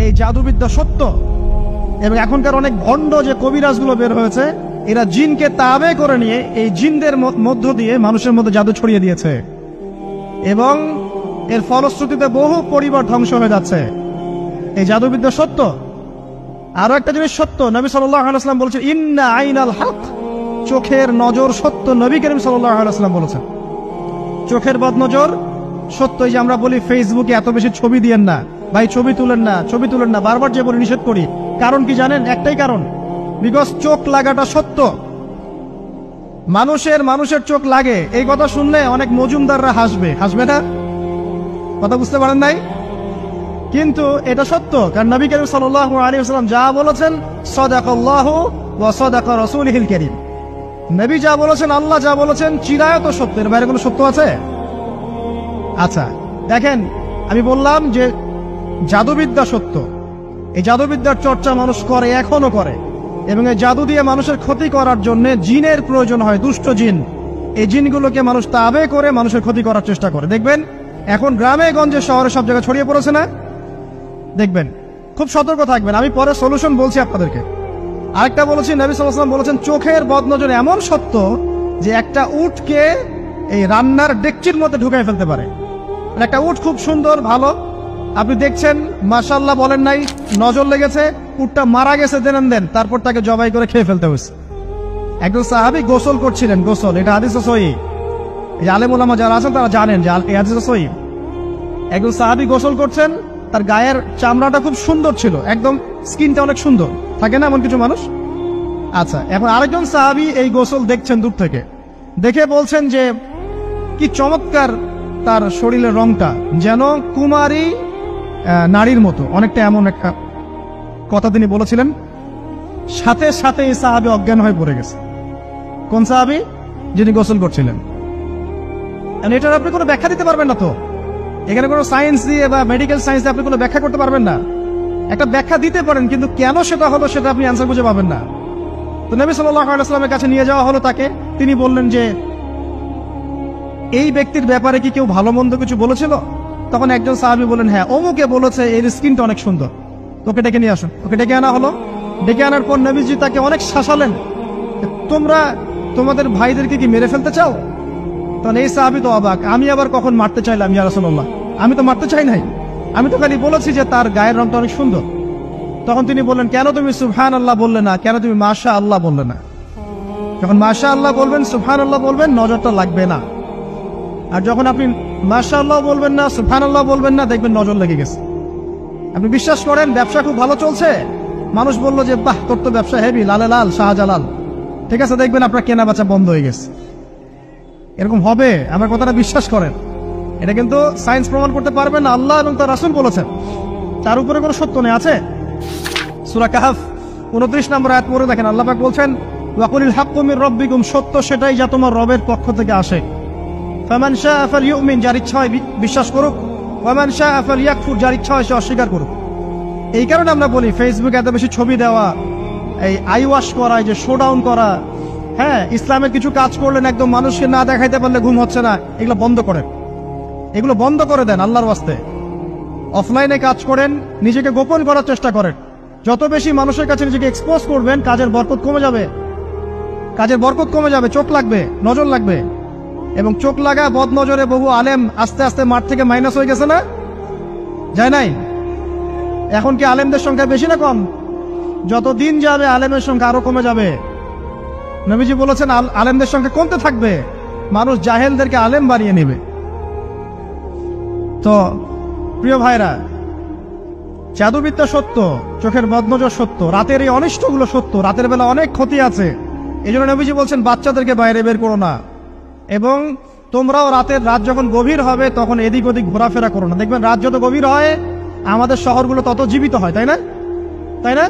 এই জাদুবিদ্যা সত্য। এবং এখনকার অনেক ভণ্ড যে কবিরাজগুলো বের হয়েছে, এরা জিনকে তাবে করে নিয়ে এই জিনদের মধ্য দিয়ে মানুষের মধ্যে জাদু ছড়িয়ে দিয়েছে, এবং এর ফলশ্রুতিতে বহু পরিবার ধ্বংস হয়ে যাচ্ছে। এই জাদুবিদ্যা সত্য। আরো একটা জিনিস সত্য, নবী সাল্লাল্লাহু আলাইহি ওয়াসাল্লাম বলেছেন ইন্না আইনাল হক, চোখের নজর সত্য। নবী করিম সাল্লাল্লাহু আলাইহি ওয়াসাল্লাম বলেছেন চোখের বদনজর সত্য। এই যে আমরা বলি ফেসবুকে এত বেশি ছবি দিয়েন না ভাই, ছবি তুলেন না, ছবি তুলেন না, বারবার যে বলে নিষেধ করি, কারণ কি জানেন? একটাই কারণ, বিকজ চোখ লাগাটা সত্য। মানুষের চোখ লাগে, এই কথা শুনলে অনেক মজুমদাররা হাসবে না? কথা বুঝতে পারেন নাই? কিন্তু এটা সত্য, কারণ নবী করিম সাল্লাল্লাহু আলাইহি ওয়াসাল্লাম যা বলেছেন সাদাকাল্লাহু ওয়া সাদাকা রাসূলুহুল কারীম। নবী যা বলেছেন, আল্লাহ যা বলেছেন, চিরায়ত সত্য, এর বাইরে কোনো সত্য আছে? আচ্ছা দেখেন, আমি বললাম যে জাদুবিদ্যা সত্য। এই জাদুবিদ্যার চর্চা মানুষ করে, এখনো করে, এবং এই জাদু দিয়ে মানুষের ক্ষতি করার জন্য জিনের প্রয়োজন হয়, দুষ্ট জিন। এই জিনগুলোকে মানুষ তাবে করে মানুষের ক্ষতি করার চেষ্টা করে। দেখবেন এখন গ্রামে গঞ্জে শহরে সব জায়গায় ছড়িয়ে পড়েছে না? দেখবেন, খুব সতর্ক থাকবেন। আমি পরে সলিউশন বলছি আপনাদেরকে। আরেকটা বলেছি, নবী সাল্লাল্লাহু আলাইহি ওয়াসাল্লাম বলেছেন চোখের বদনজর এমন সত্য যে একটা উটকে এই রান্নার ডেকচির মধ্যে ঢুকাই ফেলতে পারে। একটা উট খুব সুন্দর, ভালো, আপনি দেখছেন মাশাআল্লাহ বলেন নাই, নজর লেগেছে, উটটা মারা গেছে, দেন তারপর তাকে জবাই করে খেয়ে ফেলতে হয়েছে। একজন সাহাবী গোসল করছিলেন, গোসল, এটা হাদিসে সহিহ, এই আলেম ওলামা যারা আছেন তারা জানেন যে এই হাদিসে সহিহ। একজন সাহাবী গোসল করছেন, তার গায়ের চামড়াটা খুব সুন্দর ছিল, একদম স্কিনটা অনেক সুন্দর থাকে না এমন কিছু মানুষ? আচ্ছা, এখন আরেকজন সাহাবী এই গোসল দেখছেন দূর থেকে, দেখে বলছেন যে কি চমৎকার তার শরীরের রংটা, যেন কুমারী নারীর মতো, অনেকটা এমন একটা কথা তিনি বলেছিলেন। সাথে সাথে এই সাহাবী অজ্ঞান হয়ে পড়ে গেছে। কোন সাহাবী? যিনি গোসল করছিলেন। এটার আপনি কোনো ব্যাখ্যা দিতে পারবেন না তো, এখানে কোনো সায়েন্স দিয়ে বা মেডিকেল সায়েন্স দিয়ে আপনি কোনো ব্যাখ্যা করতে পারবেন না। একটা ব্যাখ্যা দিতে পারেন, কিন্তু কেন সেটা হলো সেটা আপনি অ্যান্সার খুঁজে পাবেন না। তো নবী সাল্লাল্লাহু আলাইহি ওয়াসাল্লামের কাছে নিয়ে যাওয়া হলো তাকে। তিনি বললেন যে এই ব্যক্তির ব্যাপারে কি কেউ ভালো মন্দ কিছু বলেছিল? তখন একজন সাহাবী বলেন, হ্যাঁ, অমুকে বলেছে এর স্কিনটা অনেক সুন্দর, তোকে ডেকে নিয়ে আসুন। ওকে ডেকে আনা হলো। ডেকে আনার পর নবীজি তাকে অনেক শাসালেন, তোমরা তোমাদের ভাইদেরকে কি মেরে ফেলতে চাও? তখন এই সাহাবী তো অবাক, আমি আবার কখন মারতে চাইলাম ইয়া রাসূলুল্লাহ? আমি তো মারতে চাই নাই, আমি তো খালি বলেছি যে তার গায়ের রংটা অনেক সুন্দর। তখন তিনি বললেন, কেন তুমি সুবহানাল্লাহ বললে না, কেন তুমি মাশাআল্লাহ বললে না? যখন মাশাআল্লাহ বলবেন, সুবহানাল্লাহ বলবেন, নজরটা লাগবে না। আর যখন আপনি মাশাআল্লাহ বলবেন না, সুবহানাল্লাহ বলবেন না, দেখবেন নজর লেগে গেছে। আপনি বিশ্বাস করেন ব্যবসা খুব ভালো চলছে, মানুষ বলল যে বাহ তোর তো ব্যবসা হেভি, লালে লাল শাহজালাল, ঠিক আছে, দেখবেন আপনার কেনা বেচা বন্ধ হয়ে গেছে। এরকম হবে, আমার কথাটা বিশ্বাস করেন। এটা কিন্তু সায়েন্স প্রমাণ করতে পারবে না, আল্লাহ এবং তার রাসূল বলেছেন, তার উপরে কোনো সত্য নেই। আছে সূরা কাহফ 29 নম্বর আয়াত পড়ে দেখেন, আল্লাহ পাক বলছেন ওয়াকুলিল হাক্কু মির রাব্বিকুম, সত্য সেটাই যা তোমার রবের পক্ষ থেকে আসে। ফামান শাআ ফালইউমিন, যার ইচ্ছা হয় বিশ্বাস করুক, ওয়ামান শাআ ফালইয়াকফুর, যার ইচ্ছা হয় সে অস্বীকার করুক। এই কারণে আমরা বলি ফেসবুকে এত বেশি ছবি দেওয়া, এই আই ওয়াশ করা, যে শোডাউন করা, হ্যাঁ, ইসলামের কিছু কাজ করলেন একদম মানুষকে না দেখাইতে পারলে ঘুম হচ্ছে না, এগুলো বন্ধ করেন, এগুলো বন্ধ করে দেন আল্লাহর ওয়াস্তে। অফলাইনে কাজ করেন, নিজেকে গোপন করার চেষ্টা করেন। যত বেশি মানুষের কাছে নিজেকে এক্সপোজ করবেন, কাজের বরকত কমে যাবে, কাজের বরকত কমে যাবে, চোখ লাগবে, নজর লাগবে। এবং চোখ লাগা বদ নজরে বহু আলেম আস্তে আস্তে মাঠ থেকে মাইনাস হয়ে গেছে না? যায় নাই? এখন কি আলেমদের সংখ্যা বেশি না কম? যত দিন যাবে আলেমের সংখ্যা আরো কমে যাবে। নবীজি বলেছেন আলেমদের সংখ্যা কমতে থাকবে, মানুষ জাহেলদেরকে আলেম বানিয়ে নেবে। তো প্রিয় ভাইরা, জাদুবিদ্যা সত্য, চোখের বদনজর সত্য, রাতের এই অনিষ্টগুলো সত্য, রাতের বেলা অনেক ক্ষতি আছে। এই জন্য নবীজি বলছেন বাচ্চাদেরকে বাইরে বের করো না, এবং তোমরাও রাত যখন গভীর হবে তখন এদিক ওদিক ঘোরাফেরা করো না। দেখবেন রাত যত গভীর হয় আমাদের শহরগুলো তত জীবিত হয়, তাই না? তাই না?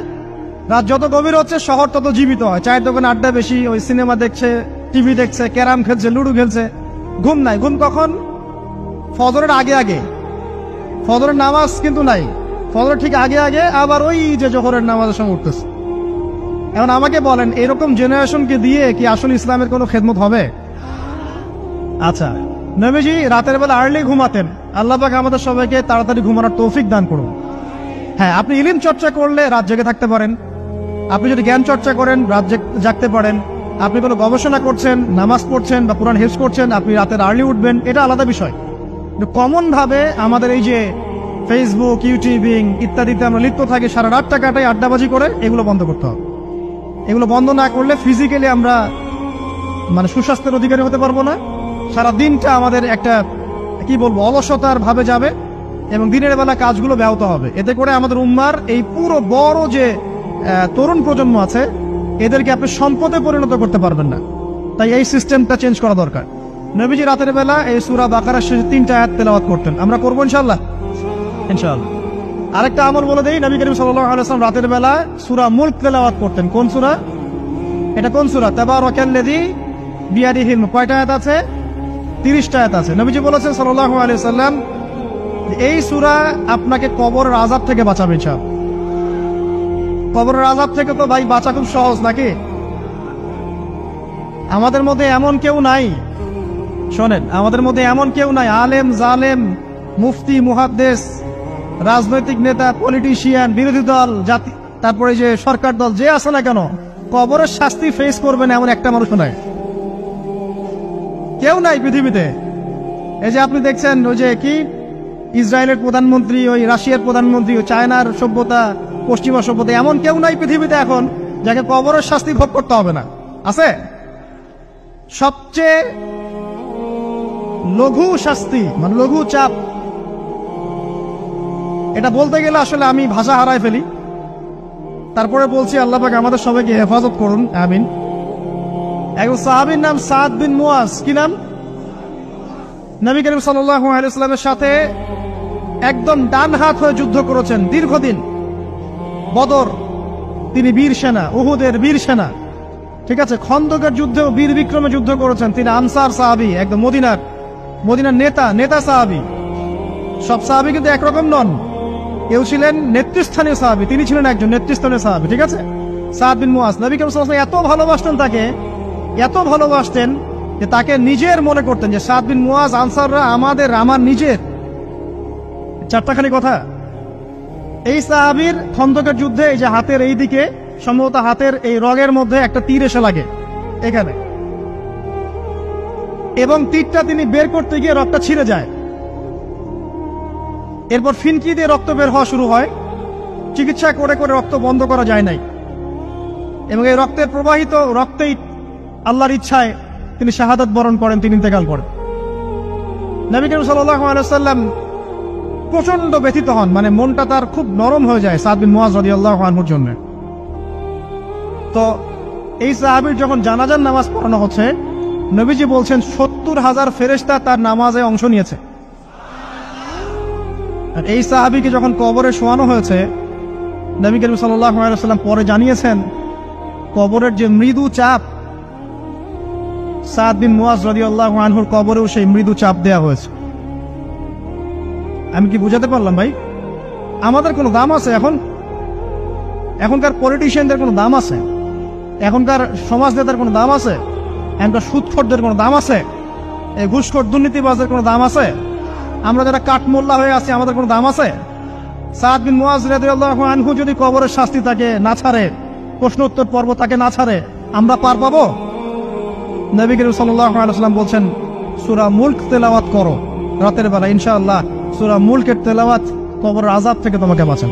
রাত যত গভীর হচ্ছে শহর তত জীবিত হয়। চায়ের দোকানে আড্ডা বেশি, ওই সিনেমা দেখছে, টিভি দেখছে, ক্যারাম খেলছে, লুডো খেলছে, ঘুম নাই। ঘুম কখন? ফজরের আগে আগে। ফজরের নামাজ কিন্তু নাই, ফজরের ঠিক আগে আগে, আবার ওই যে জোহরের নামাজের সঙ্গে উঠতেছে। এখন আমাকে বলেন, এরকম জেনারেশনকে দিয়ে কি আসলে ইসলামের কোনো খেদমত হবে? আচ্ছা, নবীজি রাতের বেলা আর্লি ঘুমাতেন, আল্লাহ পাক আমাদের সবাইকে তাড়াতাড়ি ঘুমানোর তৌফিক দান করুন। হ্যাঁ, আপনি ইলম চর্চা করলে রাত জেগে থাকতে পারেন, আপনি যদি জ্ঞান চর্চা করেন রাত জাগতে পারেন, আপনি কোনো গবেষণা করছেন, নামাজ পড়ছেন বা কোরআন হিফজ করছেন, আপনি রাতের আর্লি উঠবেন, এটা আলাদা বিষয়। কিন্তু কমন ভাবে আমাদের এই যে ফেসবুক, ইউটিউবিং ইত্যাদিতে আমরা লিপ্ত থাকি, সারা রাতটা কাটাই আড্ডাবাজি করে, এগুলো বন্ধ করতে হবে। এগুলো বন্ধ না করলে ফিজিক্যালি আমরা মানে সুস্বাস্থ্যের অধিকারী হতে পারবো না। সারা দিনটা আমাদের একটা কি বলবো অলসতার ভাবে যাবে এবং দিনের বেলা কাজগুলো ব্যাহত হবে। এতে করে আমাদের উম্মার এই পুরো বড় যে তরুণ প্রজন্ম আছে এদেরকে আপনি সম্পদে পরিণত করতে পারবেন না। তাই এই সিস্টেমটা চেঞ্জ করা দরকার। নবীজি রাতের বেলা এই সূরা বাকারার শেষে 3টা আয়াত তেলাওয়াত করতেন, আমরা করবো ইনশাআল্লাহ। ইনশাআল্লাহ। আরেকটা আমল বলে দেই, নবী করিম সাল্লাল্লাহু আলাইহি ওয়াসাল্লাম রাতের বেলা সূরা মুলক তেলাওয়াত করতেন। কোন সূরা এটা? কোন সূরা? তাবারাকাল্লাযী বিয়াদিহিল মুলক। কয়টা আয়াত আছে? 30টা আয়াত আছে। নবীজি বলেছেন সাল্লাল্লাহু আলাইহি ওয়াসাল্লাম এই সূরা আপনাকে কবরের আযাব থেকে বাঁচাবে ইনশাআল্লাহ। কবরের আযাব থেকে তো ভাই বাঁচা খুব সহজ নাকি? আমাদের মধ্যে এমন কেউ নাই, শোনেন, আমাদের মধ্যে এমন কেউ নাই আলেম জালেম মুফতি মুহাদ্দিস রাজনৈতিক নেতা পলিটিশিয়ান বিরোধী দল জাতি তারপরে যে সরকার দল যে আছে না কেন কবরের শাস্তি ফেস করবেন এমন একটা মানুষ নাই, কেউ নাই পৃথিবীতে। এই যে আপনি দেখছেন ওই যে কি ইসরায়েলের প্রধানমন্ত্রী, ওই রাশিয়ার প্রধানমন্ত্রী, ওই চায়নার সভ্যতা, পশ্চিমা সভ্যতা, এমন কেউ নাই পৃথিবীতে এখন যাকে কবরের শাস্তি ভোগ করতে হবে না। আছে? সবচেয়ে লঘু শাস্তি মানে লঘু চাপ, এটা বলতে গেলে আসলে আমি ভাষা হারায় ফেলি, তারপরে বলছি আল্লাহ পাক আমাদের সবাইকে হেফাজত করুন, আমিন। একজন সাহাবীর নাম সাদ বিন মুয়াজ। কি নাম? নবী করিম সাল্লাল্লাহু আলাইহি ওয়াসাল্লামের সাথে একদম ডান হাত হয়ে যুদ্ধ করেছেন দীর্ঘদিন। বদর তিনি বীর সেনা, উহুদের বীর সেনা, ঠিক আছে, খন্দকের যুদ্ধেও বীর বিক্রমে যুদ্ধ করেছেন। তিনি আনসার সাহাবী, একদম মদিনার নেতা সাহাবী। সব সাহাবী কিন্তু একরকম নন, কেউ ছিলেন নেতৃস্থানীয় সাহাবী, তিনি ছিলেন একজন নেতৃস্থানীয় সাহাবী, ঠিক আছে, সাদ বিন মুয়াজ। নবী করিম সাল্লাল্লাহু আলাইহি ওয়াসাল্লাম এত ভালোবাসতেন তাকে, এত ভালোবাসতেন যে তাকে নিজের মনে করতেন যে সাদ বিন মুয়াজ আনসাররা আমার নিজের। চারটাখানি কথা। এই সাহাবীর খন্দকের যুদ্ধে এই যে হাতের এই দিকে সম্ভবত হাতের এই রগের মধ্যে একটা তীর এসে লাগে এখানে, এবং তীরটা তিনি বের করতে গিয়ে রক্তটা ছিঁড়ে যায়। এরপর ফিনকি দিয়ে রক্ত বের হওয়া শুরু হয়। চিকিৎসা করে করে রক্ত বন্ধ করা যায় নাই, এবং এই রক্তের প্রবাহিত রক্তেই আল্লাহর ইচ্ছায় তিনি শাহাদাত বরণ করেন, তিনি ইন্তেকাল করেন। নবী করিম সাল্লাল্লাহু আলাইহি ওয়াসাল্লাম প্রচন্ড ব্যথিত হন, মানে মনটা তার খুব নরম হয়ে যায় সাদ বিন মুয়াজ রাদিয়াল্লাহু আনহুর জন্য। তো এই সাহাবীর যখন জানাজার নামাজ পড়ানো হচ্ছে, নবীজি বলছেন 70,000 ফেরেশতা তার নামাজে অংশ নিয়েছে। আর এই সাহাবীকে যখন কবরে শোয়ানো হয়েছে, নবী করিম সাল্লাল্লাহু আলাইহি ওয়াসাল্লাম পরে জানিয়েছেন কবরের যে মৃদু চাপ, সাদ বিন মুয়াজ রাদিয়াল্লাহু আনহুর কবরেও সেই মৃদু চাপ দেয়া হয়েছে। আমি কি বুঝাতে পারলাম ভাই? আমাদের কোনো দাম আছে এখনকার পলিটিশিয়ানদের কোনো দাম আছে? এখনকার সমাজ নেতার কোনো দাম আছে? এখনকার সুদখোরদের কোনো দাম আছে? এই ঘুষখোর দুর্নীতিবাজদের কোনো দাম আছে? আমরা যারা কাঠমোল্লা হয়ে আছি আমাদের কোনো দাম আছে? সাদ বিন মুয়াজ রাদিয়াল্লাহু আনহু যদি কবরের শাস্তি তাকে না ছাড়ে, প্রশ্ন উত্তর পর্ব তাকে না ছাড়ে, আমরা পার পাবো? নবী করিম সাল্লাল্লাহু আলাইহি ওয়াসাল্লাম বলছেন সূরা মুলক তেলাওয়াত করো রাতের বেলা, ইনশাআল্লাহ সূরা মুলকের তেলাওয়াত কবরের আযাব থেকে তোমাকে বাঁচান।